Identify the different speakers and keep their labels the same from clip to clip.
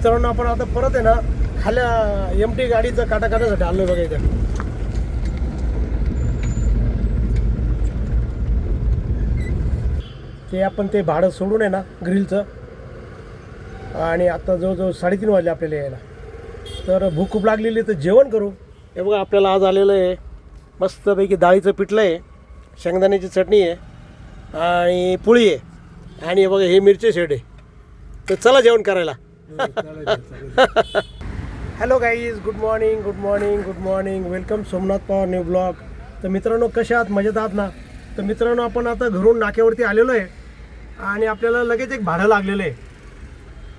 Speaker 1: मित्रांनो आपण आता परत आहे ना खाल्या एमटी गाडीचा काटा काढण्यासाठी आलोय बघा इथे. ते आपण ते भाडं सोडून आहे ना ग्रिलचं, आणि आता जवळजवळ 3:30 वाजले आपल्याला यायला. तर भूक खूप लागलेली तर जेवण करू. हे बघा आपल्याला आज आलेलं आहे मस्तपैकी डाळीचं पिठलं आहे, शेंगदाण्याची चटणी आहे आणि पोळी आहे, आणि हे बघा हे मिरची शेड आहे. तर चला जेवण करायला. Hello guys, good morning good morning good morning. Welcome Somnath Pawar new blog. तर मित्रांनो कसे आहात, मजेत आहात ना? तर मित्रांनो आपण आता घरून नाक्यावरती आलेलो आहे आणि आपल्याला लगेच एक भाडं लागलेलं आहे.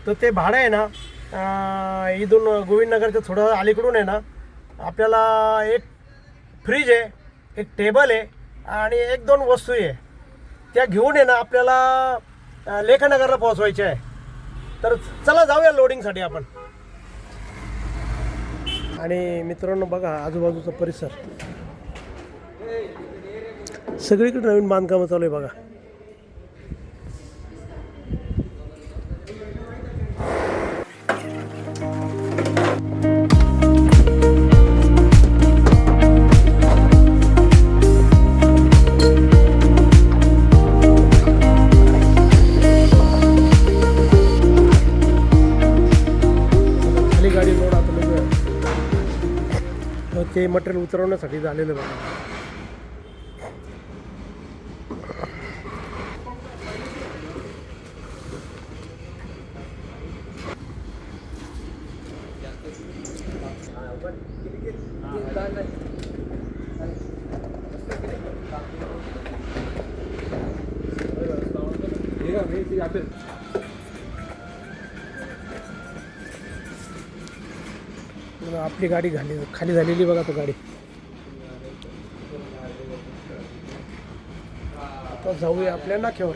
Speaker 1: तर ते भाडं आहे ना इथून गोविंदनगरच्या थोडं अलीकडून आहे ना, आपल्याला एक फ्रीज आहे, एक टेबल आहे आणि 1-2 वस्तू आहे, त्या घेऊन आहे ना आपल्याला लेखानगरला पोहोचवायचे आहे. तर चला जाऊया लोडिंगसाठी आपण. आणि मित्रांनो बघा आजूबाजूचा परिसर, सगळीकडे नवीन बांधकामं चालू आहे बघा. खाली गाडी लोड आता बघूया. ते मटेरियल उतरवण्यासाठी झालेलं बघा. आपली गाडी खाली झालेली बघा. तो गाडी आता जाऊया आपल्या नाक्यावर.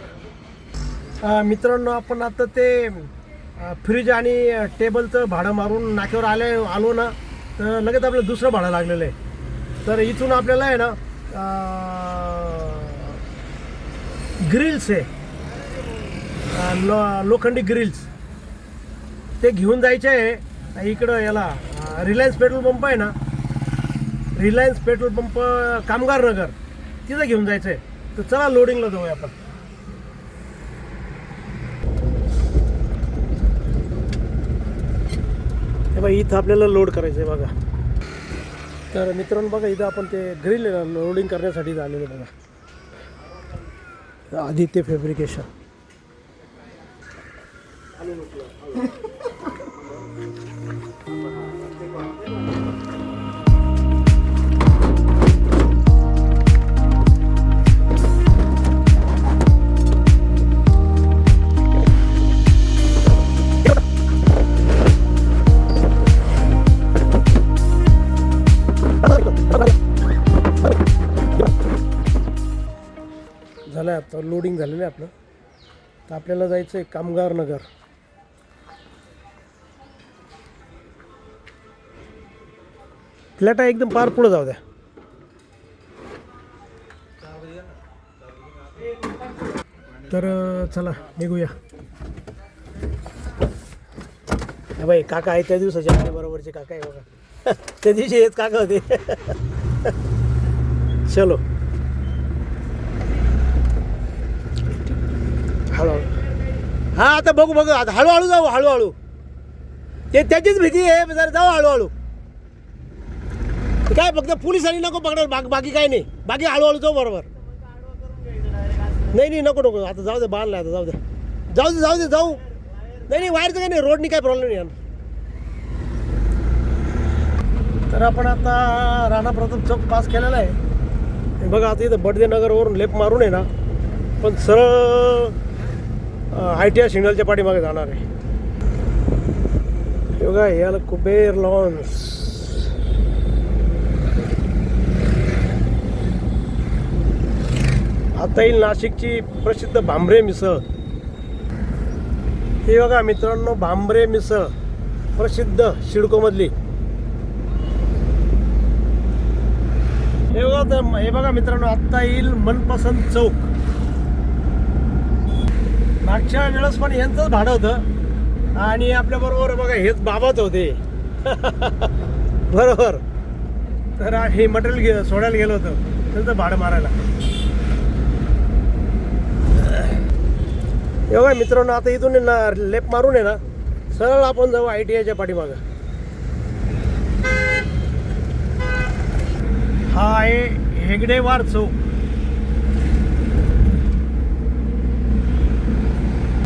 Speaker 1: मित्रांनो आपण आता ते फ्रीज आणि टेबलचं भाडं मारून नाक्यावर आलो ना, तर लगेच आपल्याला दुसरं भाडं लागलेलं आहे. तर इथून आपल्याला आहे ना ग्रिल्स आहे, लोखंडी ग्रिल्स ते घेऊन जायचे आहे. इकडं याला रिलायन्स पेट्रोल पंप आहे ना, रिलायन्स पेट्रोल पंप कामगार नगर, तिथं घेऊन जायचं आहे. तर चला लोडिंगला जाऊया आपण. हे बघा इथं आपल्याला लोड करायचं आहे बघा. तर मित्रांनो बघा इथं आपण ते ग्रिल लोडिंग करण्यासाठी झालेलं बघा. आदित्य फॅब्रिकेशन. झालं आता लोडिंग झालेलं आहे आपलं. तर आपल्याला जायचं आहे कामगार नगर. फ्लॅट आहे एकदम, पार पुढं जाऊ द्या. तर चला निघूया. बाई काका आहे त्या दिवसाचे आपल्या बरोबरचे काका आहे बघा. त्या दिवशी हेच काका होते. चलो हळूहळू. हां आता बघू आता हळूहळू जाऊ, हळूहळू. ते त्याचीच भीती आहे, जरा जाऊ हळूहळू. काय फक्त पोलिसांनी नको पकडायला, बाकी काय नाही. बाकी हळूहळू जाऊ बरोबर. नाही नको आता जाऊ दे, बांधला आता जाऊ दे. नाही वायरचं काही नाही, रोडनी काय प्रॉब्लेम नाही. तर आपण आता राणा प्रताप चौक पास केलेला आहे बघा. आता इथं बडदे नगरवरून लेफ्ट मारून आहे ना, पण सरळ ITI सिग्नलच्या पाठीमागे जाणार आहे. बघा याला कुबेर लॉन्स. आता येईल नाशिकची प्रसिद्ध भांबरे मिसळ. हे बघा मित्रांनो भांबरे मिसळ प्रसिद्ध सिडकोमधली. हे बघा मित्रांनो आत्ता येईल मनपसंत चौक. मागच्या वेळेस पण यांचंच भाडं होतं, आणि आपल्या बरोबर बघा हेच बाबाच होते बरोबर. तर हे मटेरियल सोडायला गेलो होतो त्यांचं भाडं मारायला. एवढा मित्रांनो आता इथून ना लेप मारून आहे ना सरळ आपण जाऊ ITIच्या पाठीमागं. हा आहे हेगडेवार चौक.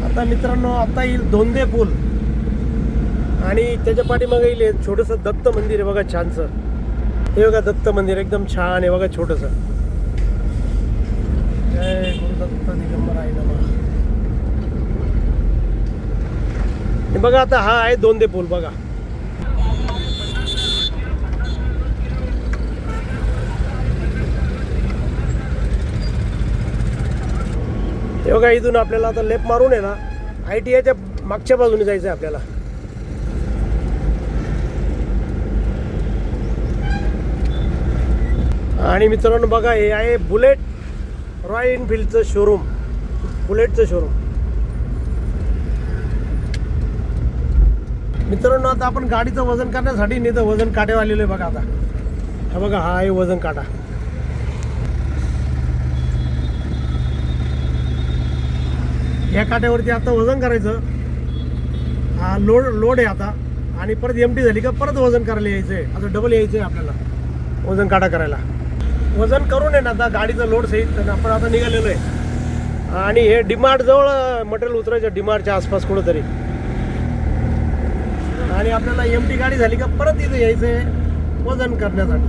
Speaker 1: आता मित्रांनो आता येईल दोंदे पूल आणि त्याच्या पाठीमागे येईल छोटंसं दत्त मंदिर आहे बघा छानसं. हे बघा दत्त मंदिर एकदम छान आहे बघा छोटंसं. जय गुरुदत्त दिगंबर आहे नमः. हे बघा आता हा आहे दोंदे पूल बघा. हे बघा इथून आपल्याला आता लेप मारून आहे ना ITIच्या मागच्या बाजूने जायचं आहे आपल्याला. आणि मित्रांनो बघा हे आहे बुलेट रॉयल एनफिल्डचं शोरूम. बुलेटचं शोरूम. मित्रांनो आता आपण गाडीचं वजन करण्यासाठी नाही तर वजन काट्यावर आलेलं आहे बघा. आता हा बघा हा आहे वजन काटा. या काट्यावरती आता वजन करायचं. हा लोड आहे आता आणि परत एमटी झाली का परत वजन करायला यायचं आहे. आता डबल यायचं आहे आपल्याला वजन काटा करायला. वजन करून आहे ना आता गाडीचं लोड सहित आपण आता निघालेलो आहे. आणि हे डिमार्ट जवळ मटेरियल उतरायचं डिमार्टच्या आसपास कुठंतरी. आणि आपल्याला एमटी गाडी झाली का परत इथं यायचं आहे वजन करण्यासाठी.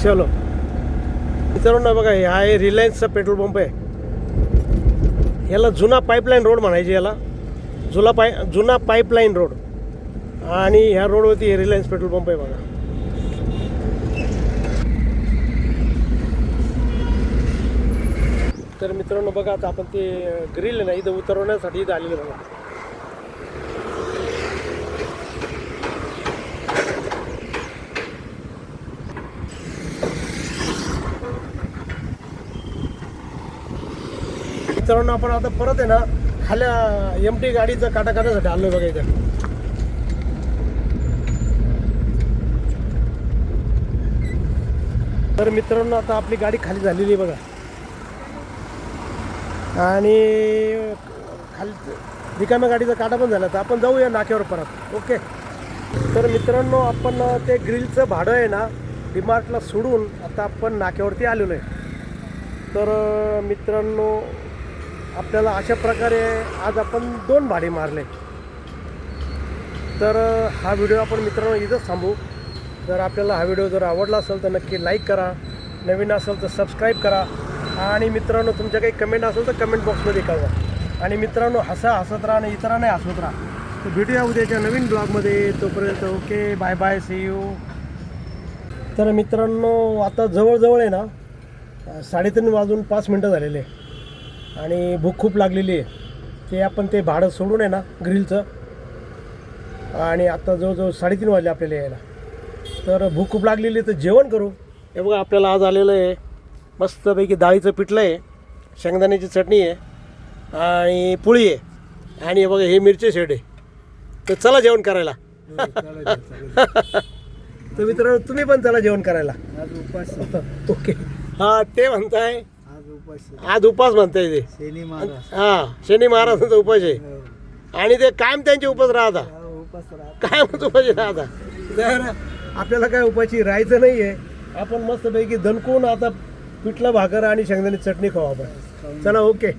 Speaker 1: चलो मित्रांनो बघा हे आहे रिलायन्सचा पेट्रोल पंप आहे. याला जुना पाईपलाईन रोड म्हणायचे. याला जुना पाईपलाईन रोड. आणि ह्या रोडवरती हे रिलायन्स पेट्रोल पंप आहे बघा. तर मित्रांनो बघा आता आपण ते ग्रिल आहे ना इथं उतरवण्यासाठी इथं आलेलं बघा. मित्रांनो आपण आता परत आहे ना खाल्या एमटी गाडीचा काटा करण्यासाठी आलोय बघा इथं. तर मित्रांनो आता आपली गाडी खाली झालेली आहे बघा. आणि खाली रिकाम्या गाडीचा काटा पण झाला. तर आपण जाऊया नाक्यावर परत. ओके. तर मित्रांनो आपण ते ग्रिलचं भाडं आहे ना डिमार्टला सोडून आता आपण नाक्यावरती आलेलो आहे. तर मित्रांनो आपल्याला अशा प्रकारे आज आपण 2 भाडे मारले. तर हा व्हिडिओ आपण मित्रांनो इथंच थांबू. जर आपल्याला हा व्हिडिओ जर आवडला असेल तर नक्की लाईक करा. नवीन असेल तर सबस्क्राईब करा. आणि मित्रांनो तुमच्या काही कमेंट असेल तर कमेंट बॉक्समध्ये कळवा. आणि मित्रांनो हसत राहा आणि इतरांनाही हसवत राहा. तर भेटूया उद्याच्या नवीन ब्लॉगमध्ये. तोपर्यंत okay bye bye see you. तर मित्रांनो आता जवळजवळ आहे ना 3:30 वाजून 5 मिनटं झालेले आणि भूक खूप लागलेली आहे. ते आपण ते भाडं सोडून आहे ना ग्रिलचं. आणि आता जवळजवळ 3:30 वाजले आपल्याला यायला. तर भूक खूप लागलेली आहे तर जेवण करू. हे बघा आपल्याला आज आलेलं आहे मस्तपैकी डाळीचं पिठलं आहे, शेंगदाण्याची चटणी आहे आणि पोळी आहे. आणि हे बघा हे मिरची शेड आहे. तर चला जेवण करायला. तर मित्रांनो तुम्ही पण चला जेवण करायला.
Speaker 2: आज उपास.
Speaker 1: ओके. हां ते म्हणताय
Speaker 2: आज उपास.
Speaker 1: आज उपास म्हणताय ते.
Speaker 2: शनी महाराज.
Speaker 1: हां शनी महाराजांचा उपास आहे. आणि ते कायम त्यांचे उपास राहता.
Speaker 2: उपास
Speaker 1: कायमच उपाशी राहता. तर आपल्याला काय उपाशी राहायचं नाही आहे. आपण मस्तपैकी दणकून आता पिठलं भाकर आणि शेंगदाण्याची चटणी खाऊ आपण. चला ओके.